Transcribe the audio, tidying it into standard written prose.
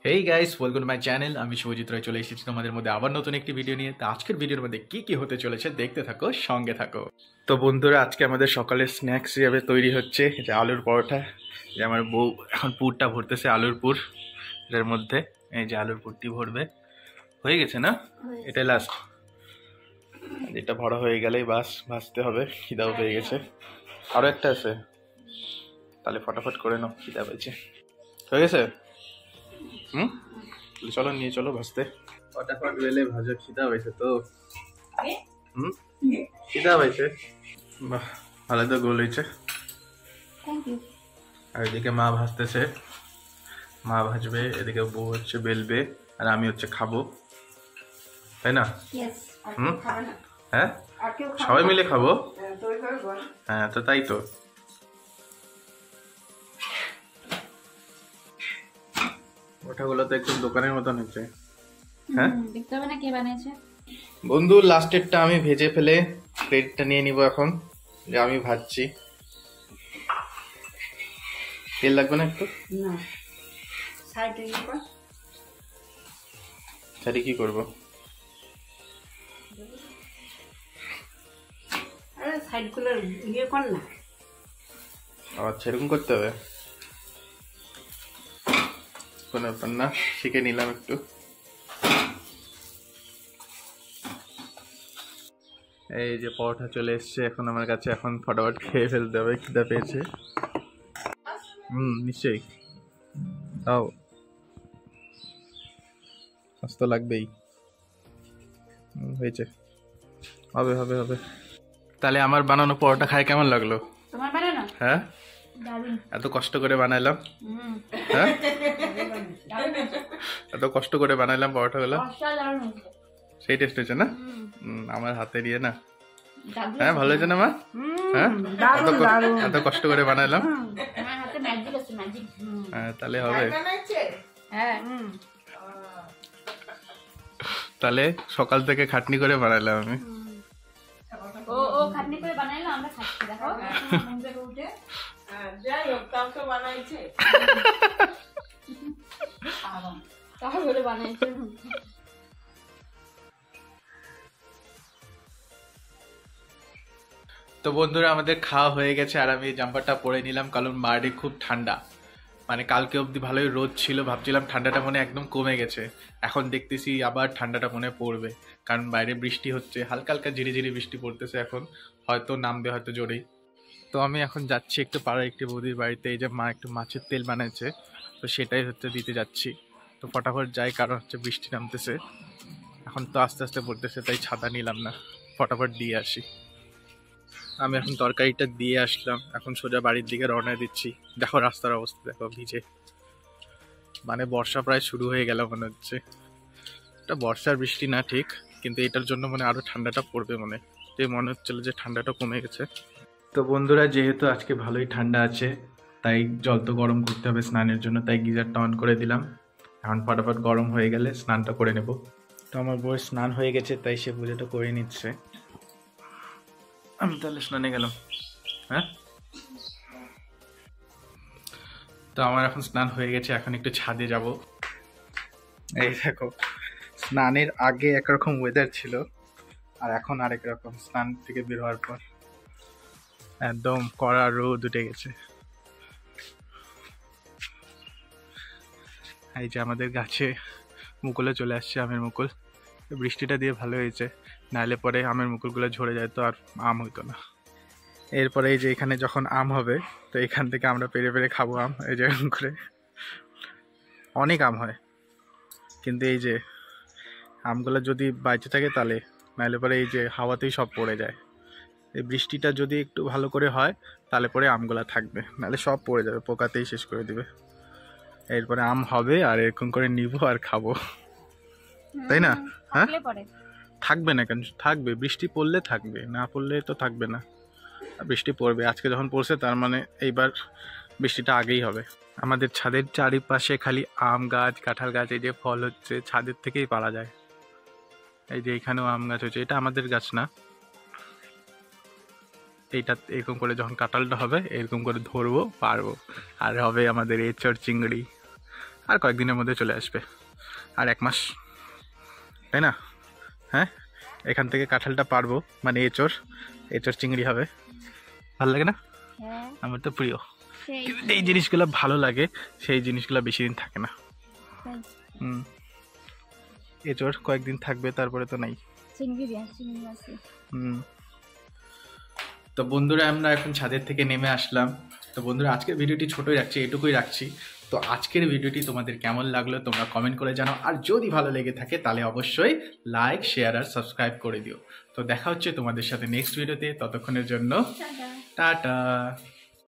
Hey guys, welcome to my channel. আমি শুভজিৎ রায় চলে এসেছি তোমাদের মধ্যে আবার নতুন একটি ভিডিও নিয়ে। তো আজকের ভিডিওর মধ্যে কি কি হতে চলেছে দেখতে থাকো, সঙ্গে থাকো। তো বন্ধুরা, আজকে আমাদের সকালের স্ন্যাক্স হিসাবে তৈরি হচ্ছে যে আলুর পরোটা। যে আমার বউ এখন পুরটা ভরতেছে, আলুর পুর এর মধ্যে। এই যে আলুর পুরটি ভরবে, হয়ে গেছে না? এটাই লাস্ট, এটা ভরা হয়ে গেলেই বাস ভাজতে হবে। খিদাও পেয়ে গেছে, আরো একটা আছে, তাহলে ফটাফট করে নাও, খিদা পেয়েছে। হয়ে গেছে? চলো নিয়ে চলো ভাজতে, ফটাফট বেলে ভাজো, খিদা হয়েছে তো। খিদা হয়েছে, বাহ ভালো তো গোল হয়েছে। আর এদিকে মা ভাজতেছে, মা ভাজবে, এদিকে বউ হচ্ছে বেলবে, আর আমি হচ্ছে খাবো, তাই না? হ্যাঁ, সবাই মিলে খাবো। হ্যাঁ, তো তাই তো। ওটাগুলো তো একদম দোকানের মতন হচ্ছে। হ্যাঁ, দেখতে হবে না কে বানিয়েছে। বন্ধু, লাস্টেরটা আমি ভেজে ফেলে প্লেটটা নিয়ে নিব এখন, যে আমি ভাজছি। তেল লাগবে না একটু? না, সাইডে কি করবো? সাইডগুলো ইয়ে কর না। আচ্ছা, এরকম করতে হবে, কোনো ব্যাপার না, শিখে নিলাম একটু। এই যে পরোটা চলে এসছে এখন আমার কাছে, এখন ফটাফট খেয়ে ফেলতে হবে, খিদা পেয়েছে। নিশ্চয়ই তাও তো লাগবেই। হয়েছে, হবে হবে হবে। তাহলে আমার বানানো পরোটা খায় কেমন লাগলো? তোমার বানানো? হ্যাঁ, এত কষ্ট করে বানাইলাম। হ্যাঁ, এত কষ্ট করে বানাইলাম পরোটাগুলো, সেই টেস্ট হয়েছে না আমার হাতে দিয়ে না? হ্যাঁ, ভালো হয়েছে না মা? হ্যাঁ, এত কষ্ট করে বানাইলাম। হ্যাঁ, তাহলে হবে। তাহলে সকাল থেকে খাটনি করে বানাইলাম আমি। ও খাটনি করে বানাইলো, আমরা খাচ্ছি, দেখো। যাই হোক, তাও তো বানাইছে, তাহলে বানাইছে। তো বন্ধুরা, আমাদের খাওয়া হয়ে গেছে, আর আমি জাম্পারটা পরে নিলাম কারণ বাইরে খুব ঠান্ডা। মানে কালকে অবধি ভালোই রোদ ছিল, ভাবছিলাম ঠান্ডাটা মনে একদম কমে গেছে, এখন দেখতেছি আবার ঠান্ডাটা মনে পড়বে, কারণ বাইরে বৃষ্টি হচ্ছে, হালকা হালকা ঝিরিঝিরি বৃষ্টি পড়তেছে এখন, হয়তো নামবে, হয়তো জোরেই। তো আমি এখন যাচ্ছি একটু পাড়ার একটি বৌদির বাড়িতে, এই যে মা একটু মাছের তেল বানাইছে, তো সেটাই হচ্ছে দিতে যাচ্ছি। তো ফটাফট যাই, কারণ হচ্ছে বৃষ্টি নামতেছে এখন, তো আস্তে আস্তে পড়তেছে, তাই ছাতা নিলাম না, ফটাফট দিয়ে আসি। আমি এখন তরকারিটা দিয়ে আসলাম, এখন সোজা বাড়ির দিকে রওনা দিচ্ছি। দেখো রাস্তার অবস্থা, দেখো ভিজে, মানে বর্ষা প্রায় শুরু হয়ে গেল মনে হচ্ছে। এটা বর্ষার বৃষ্টি না ঠিক, কিন্তু এটার জন্য মানে আরো ঠান্ডাটা পড়বে মনে হচ্ছিল যে ঠান্ডাটা কমে গেছে। তো বন্ধুরা, যেহেতু আজকে ভালোই ঠান্ডা আছে, তাই জল তো গরম করতে হবে স্নানের জন্য, তাই গিজারটা অন করে দিলাম। এখন ফটাফট গরম হয়ে গেলে স্নানটা করে নেব। তো আমার বউয়ের স্নান হয়ে গেছে, তাই সে পুজোটা করে নিচ্ছে। আমি তাহলে স্নানে গেলাম। হ্যাঁ, তো আমার এখন স্নান হয়ে গেছে, এখন একটু ছাদে যাব। এই দেখো, স্নানের আগে একরকম ওয়েদার ছিল, আর এখন আরেক রকম, স্নান থেকে বের হওয়ার পর একদম কড়া রোদ উঠে গেছে। এই যে আমাদের গাছে মুকুলে চলে আসছে, আমের মুকুল। বৃষ্টিটা দিয়ে ভালো হয়েছে, নাহলে পরে আমের মুকুলগুলো ঝরে যায়, তো আর আম হইতো না। এরপরে এই যে এখানে যখন আম হবে, তো এখান থেকে আমরা পেরে পেরে খাবো আম, এই যে করে অনেক আম হয়, কিন্তু এই যে আমগুলো যদি বাইচে থাকে তাহলে, নাহলে পরে এই যে হাওয়াতেই সব পড়ে যায়। এই বৃষ্টিটা যদি একটু ভালো করে হয় তাহলে পরে আমগুলো থাকবে, নাহলে সব পড়ে যাবে, পোকাতেই শেষ করে দিবে। এরপরে আম হবে, আর এরকম করে নিব আর খাবো, তাই না? হ্যাঁ, থাকবে না কেন? থাকবে, বৃষ্টি পড়লে থাকবে, না পড়লে তো থাকবে না। বৃষ্টি পড়বে, আজকে যখন পড়ছে তার মানে এইবার বৃষ্টিটা আগেই হবে। আমাদের ছাদের চারিপাশে খালি আম গাছ, কাঁঠাল গাছ, এই যে ফল হচ্ছে ছাদের থেকেই পারা যায়। এই যে এখানেও আম গাছ হচ্ছে, এটা আমাদের গাছ না। এইটা এরকম করে যখন কাঁঠালটা হবে এরকম করে ধরবো, পারবো, আর হবে আমাদের এঁচড় চিংড়ি। আর কয়েকদিনের মধ্যে চলে আসবে, আর 1 মাস, তাই না? হ্যাঁ, এখান থেকে কাঁঠালটা পারবো, মানে এঁচড় চিংড়ি হবে, ভালো লাগে না? আমার তো প্রিয়। কিন্তু এই জিনিসগুলো ভালো লাগে, সেই জিনিসগুলো বেশি দিন থাকে না। এঁচড় কয়েকদিন থাকবে, তারপরে তো নাই। তো বন্ধুরা, আমরা এখন ছাদের থেকে নেমে আসলাম। তো বন্ধুরা, আজকের ভিডিওটি ছোটই রাখছি, এটুকুই রাখছি। তো আজকের ভিডিওটি তোমাদের কেমন লাগলো তোমরা কমেন্ট করে জানাও, আর যদি ভালো লেগে থাকে তাহলে অবশ্যই লাইক, শেয়ার আর সাবস্ক্রাইব করে দিও। তো দেখা হচ্ছে তোমাদের সাথে নেক্সট ভিডিওতে, ততক্ষণের জন্য টাটা।